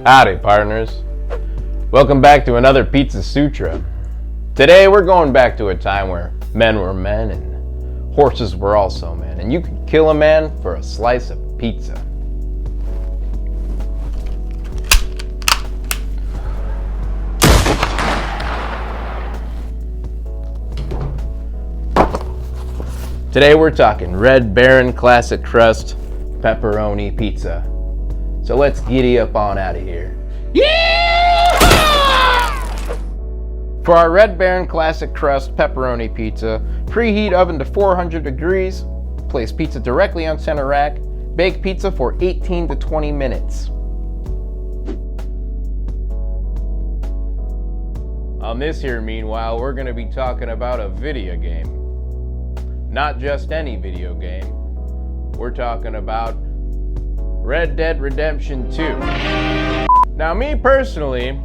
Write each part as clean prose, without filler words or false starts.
Howdy, partners. Welcome back to another Pizza Sutra. Today we're going back to a time where men were men and horses were also men, and you could kill a man for a slice of pizza. Today we're talking Red Baron Classic Crust Pepperoni Pizza. So let's giddy up on out of here. Yeah! For our Red Baron Classic Crust Pepperoni Pizza, preheat oven to 400 degrees, place pizza directly on center rack, bake pizza for 18 to 20 minutes. On this here, meanwhile, we're going to be talking about a video game. Not just any video game. We're talking about Red Dead Redemption 2. Now, me personally,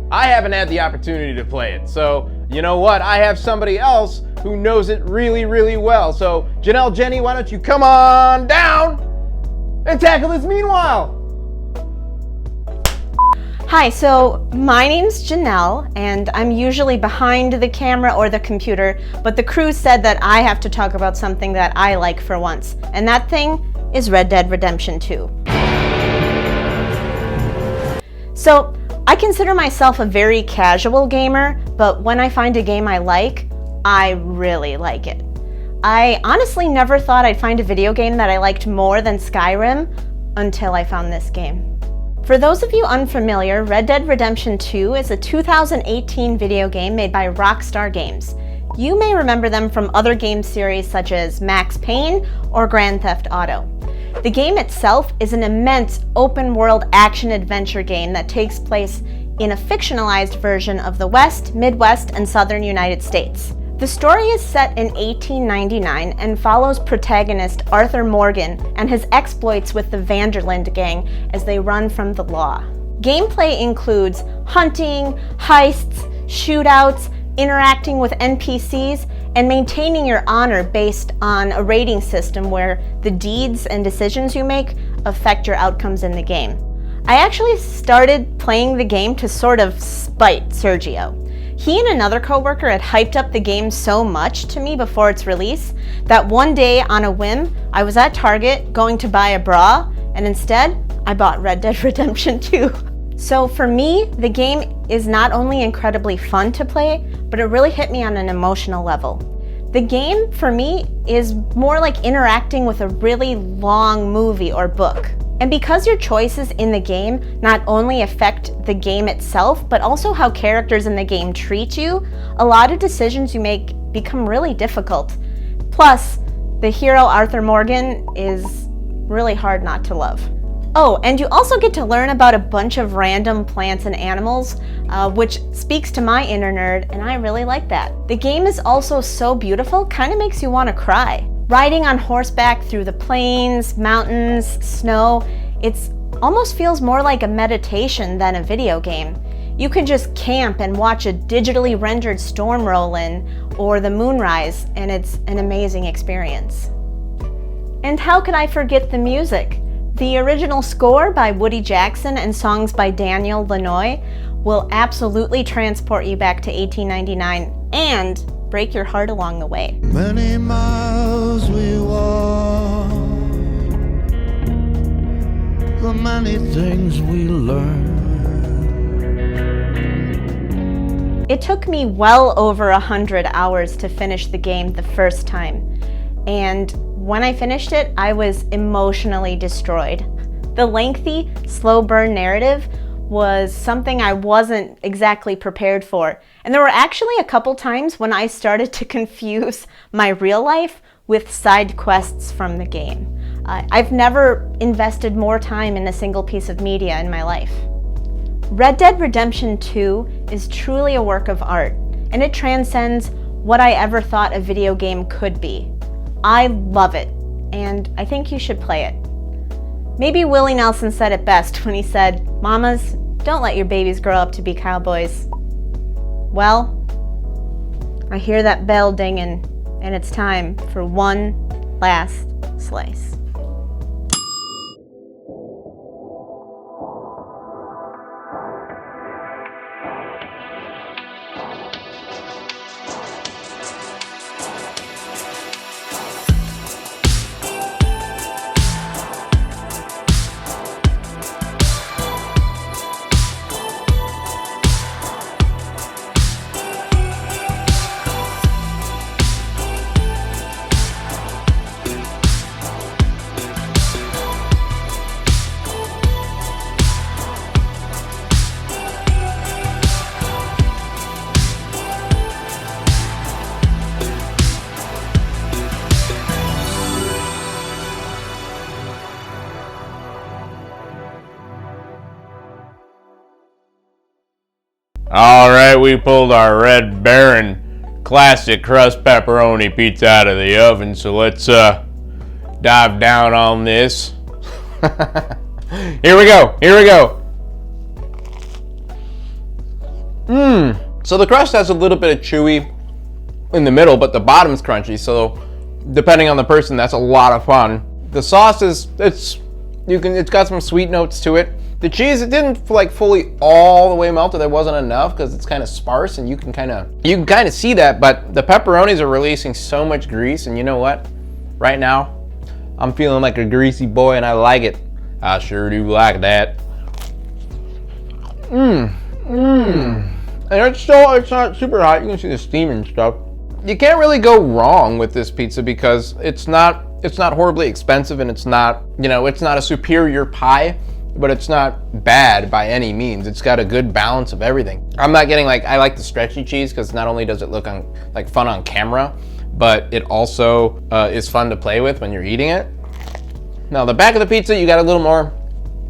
I haven't had the opportunity to play it, so you know what? I have somebody else who knows it really, really well. So, Jennell, Jenny, why don't you come on down and tackle this meanwhile? Hi, so my name's Jennell, and I'm usually behind the camera or the computer, but the crew said that I have to talk about something that I like for once, and that thing is Red Dead Redemption 2. So, I consider myself a very casual gamer, but when I find a game I like, I really like it. I honestly never thought I'd find a video game that I liked more than Skyrim until I found this game. For those of you unfamiliar, Red Dead Redemption 2 is a 2018 video game made by Rockstar Games. You may remember them from other game series such as Max Payne or Grand Theft Auto. The game itself is an immense open-world action-adventure game that takes place in a fictionalized version of the West, Midwest, and Southern United States. The story is set in 1899 and follows protagonist Arthur Morgan and his exploits with the Vanderlyn gang as they run from the law. Gameplay includes hunting, heists, shootouts, interacting with NPCs, and maintaining your honor based on a rating system where the deeds and decisions you make affect your outcomes in the game. I actually started playing the game to sort of spite Sergio. He and another coworker had hyped up the game so much to me before its release that one day on a whim, I was at Target going to buy a bra, and instead, I bought Red Dead Redemption 2. So for me, the game is not only incredibly fun to play, but it really hit me on an emotional level. The game, for me, is more like interacting with a really long movie or book. And because your choices in the game not only affect the game itself, but also how characters in the game treat you, a lot of decisions you make become really difficult. Plus, the hero Arthur Morgan is really hard not to love. Oh, and you also get to learn about a bunch of random plants and animals, which speaks to my inner nerd, and I really like that. The game is also so beautiful, kind of makes you want to cry. Riding on horseback through the plains, mountains, snow, it almost feels more like a meditation than a video game. You can just camp and watch a digitally rendered storm roll in, or the moon rise, and it's an amazing experience. And how could I forget the music? The original score by Woody Jackson and songs by Daniel Lanois will absolutely transport you back to 1899 and break your heart along the way. Many miles we walk, the many things we learn. It took me well over 100 hours to finish the game the first time, and when I finished it, I was emotionally destroyed. The lengthy, slow burn narrative was something I wasn't exactly prepared for. And there were actually a couple times when I started to confuse my real life with side quests from the game. I've never invested more time in a single piece of media in my life. Red Dead Redemption 2 is truly a work of art, and it transcends what I ever thought a video game could be. I love it, and I think you should play it. Maybe Willie Nelson said it best when he said, "Mamas, don't let your babies grow up to be cowboys." Well, I hear that bell dinging, and it's time for one last slice. All right, we pulled our Red Baron classic crust pepperoni pizza out of the oven, so let's dive down on this. Here we go. So the crust has a little bit of chewy in the middle, but the bottom's crunchy, so depending on the person, that's a lot of fun. The sauce it's got some sweet notes to it. The cheese, it didn't like fully all the way melted. There wasn't enough because it's kind of sparse, and you can kind of see that. But the pepperonis are releasing so much grease, and you know what? Right now, I'm feeling like a greasy boy, and I like it. I sure do like that. And it's not super hot. You can see the steam and stuff. You can't really go wrong with this pizza because it's not horribly expensive, and it's not a superior pie. But it's not bad by any means. It's got a good balance of everything. I'm not getting I like the stretchy cheese because not only does it look fun on camera, but it also is fun to play with when you're eating it. Now the back of the pizza, you got a little more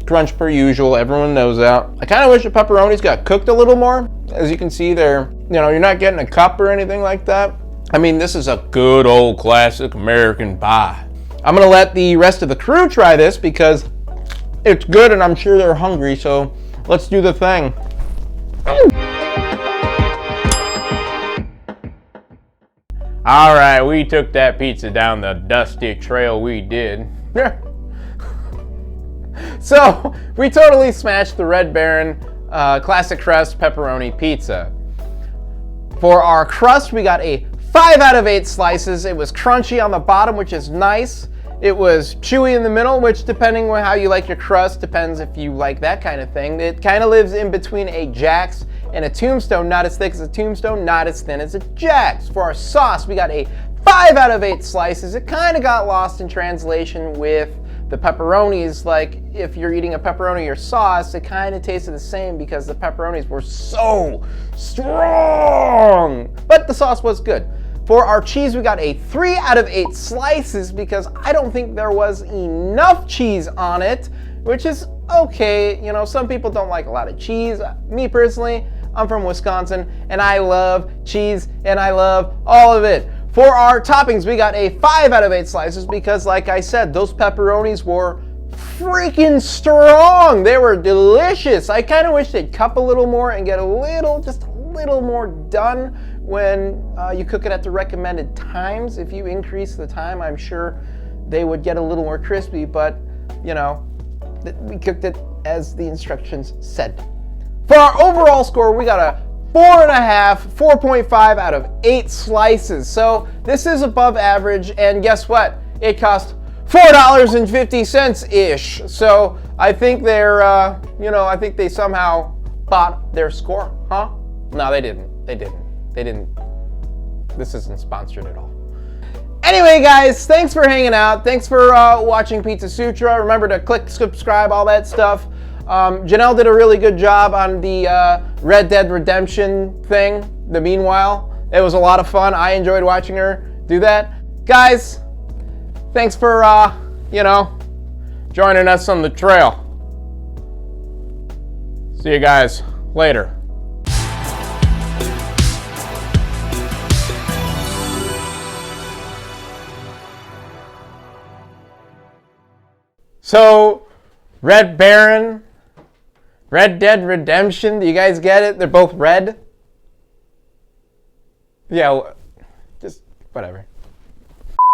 crunch per usual. Everyone knows that. I kind of wish the pepperonis got cooked a little more. As you can see, you're not getting a cup or anything like that. I mean, this is a good old classic American pie. I'm gonna let the rest of the crew try this because it's good, and I'm sure they're hungry, so let's do the thing. All right, we took that pizza down the dusty trail we did. So, we totally smashed the Red Baron classic crust pepperoni pizza. For our crust, we got a 5 out of 8 slices. It was crunchy on the bottom, which is nice. It was chewy in the middle, which depending on how you like your crust, depends if you like that kind of thing. It kind of lives in between a Jack's and a Tombstone, not as thick as a Tombstone, not as thin as a Jack's. For our sauce, we got a 5 out of 8 slices. It kind of got lost in translation with the pepperonis. Like if you're eating a pepperoni or sauce, it kind of tasted the same because the pepperonis were so strong, but the sauce was good. For our cheese, we got a 3 out of 8 slices because I don't think there was enough cheese on it, which is okay. Some people don't like a lot of cheese. Me personally, I'm from Wisconsin, and I love cheese, and I love all of it. For our toppings, we got a 5 out of 8 slices because, like I said, those pepperonis were freaking strong. They were delicious. I kind of wish they'd cup a little more and get just a little more done when you cook it at the recommended times. If you increase the time, I'm sure they would get a little more crispy, but we cooked it as the instructions said. For our overall score, we got a 4.5 out of 8 slices. So this is above average, and guess what? It cost $4.50-ish. So I think I think they somehow bought their score, huh? No, they didn't. This isn't sponsored at all. Anyway, guys, thanks for hanging out. Thanks for watching Pizza Sutra. Remember to click subscribe, all that stuff. Jennell did a really good job on the Red Dead Redemption thing, the Meanwhile. It was a lot of fun. I enjoyed watching her do that. Guys, thanks for, joining us on the trail. See you guys later. So, Red Baron, Red Dead Redemption, do you guys get it? They're both red? Yeah, just whatever.